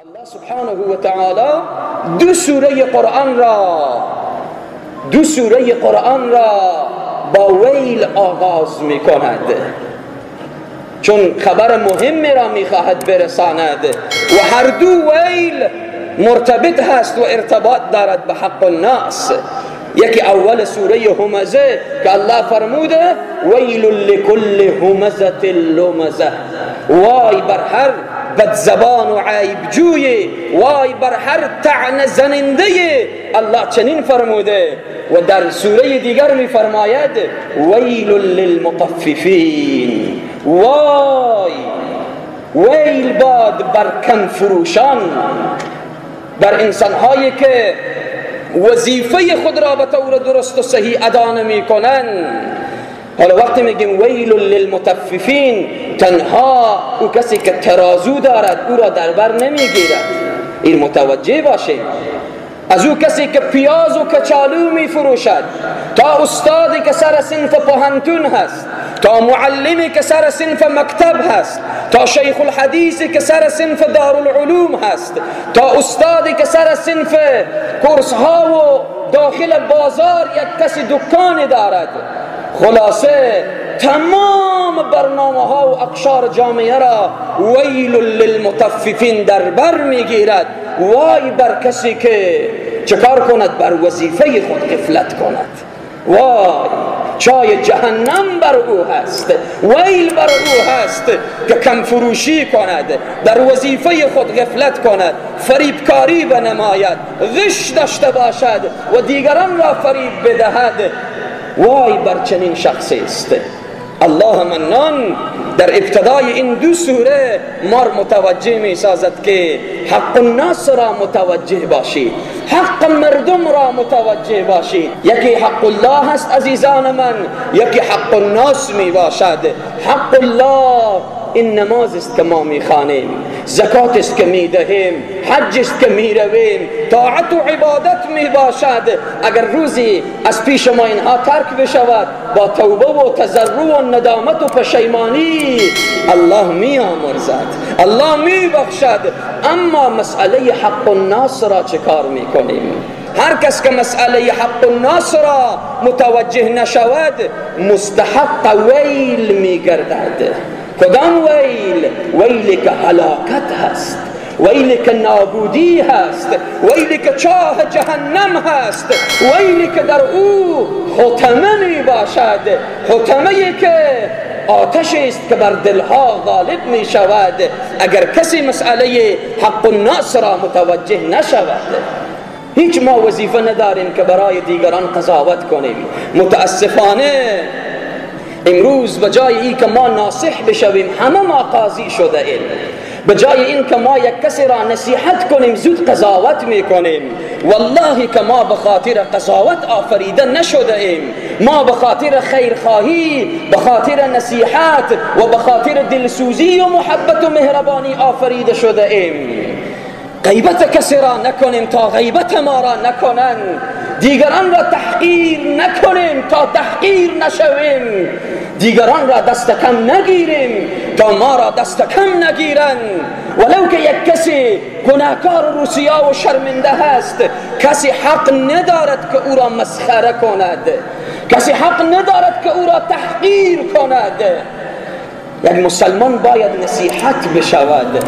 الله سبحانه و تعالی دو سوره قرآن را با ویل آغاز می کند، چون خبر مهمی را می خواهد برساند و هر دو ویل مرتبط هست و ارتباط دارد به حق الناس. یکی اول سوره همزه که الله فرموده ویل لکل همزة لمزه، وای بر هر بدزبان و عیب جوی، وای بر هر طعن زننده. الله چنین فرموده و در سوره دیگر می فرماید ویل للمطففین، ویل باد بر کم فروشان، بر انسانهایی که وظیفه خود را به طور درست و صحیح ادا نمی کنند. حالا وقتی میگیم ویل للمطففین، تنها او کسی که ترازو دارد او را در بر نمیگیرد، این متوجه باشه. از او کسی که پیاز و کچالو می فروشد، تا استادی که سر صنف پوهنتون هست، تا معلمی که سر صنف مکتب هست، تا شیخ الحدیثی که سر صنف دارالعلوم هست، تا استادی که سر صنف کورس ها و داخل بازار یک کسی دکانی دارد. خلاصه تمام برنامه ها و اقشار جامعه را ویل للمطففین در بر میگیرد. وای بر کسی که چکار کند؟ بر وظیفه خود غفلت کند. وای چای جهنم بر او هست، ویل بر او هست که کم فروشی کند، در وظیفه خود غفلت کند، فریبکاری بنماید، غش داشته باشد و دیگران را فریب بدهد. وای بر چنین شخصی است. الله منان در ابتدای این دو سوره ما متوجه می سازد که حق الناس را متوجه باشید، حق مردم را متوجه باشید. یکی حق الله هست عزیزان من، یکی حق الناس می باشد. حق الله این نماز است که ما میخوانیم، زکات است که میدهیم، حج است که میرویم، طاعت و عبادت میباشد. اگر روزی از پیش ما اینها ترک بشود، با توبه و تضرع و ندامت و پشیمانی الله میامرزد، الله میبخشد. اما مسئله حق الناس را چه کار میکنیم؟ هر کس که مسئله حق الناس را متوجه نشود مستحق ویل میگردد. کدام ویل؟ ویلی که هلاکت هست، ویلی که نابودی هست، ویلی که چاه جهنم هست، ویلی که در او حطمه می باشد، حطمه‌ای که آتش است که بر دلها غالب می شود اگر کسی مسئله حق الناس را متوجه نشود. هیچ ما وظیفه نداریم که برای دیگران قضاوت کنیم. متاسفانه امروز بجای این که ما ناصح بشویم همه ما قاضی شده ایم. بجای این که ما یک کسی را نصیحت کنیم زود قضاوت میکنیم. والله که ما به خاطر قضاوت آفریده نشده ایم، ما به خاطر خیرخواهی، به خاطر نصیحت و به خاطر دلسوزی و محبت و مهربانی آفریده شده ایم. غیبت کسی را نکنیم تا غیبت ما را نکنند، دیگران را تحقیر نکنیم تا تحقیر نشویم، دیگران را دست کم نگیریم تا ما را دست کم نگیرند. ولو که یک کسی گناهکار و رسوا و شرمنده هست، کسی حق ندارد که او را مسخره کند، کسی حق ندارد که او را تحقیر کند. یک مسلمان باید نصیحت بشود.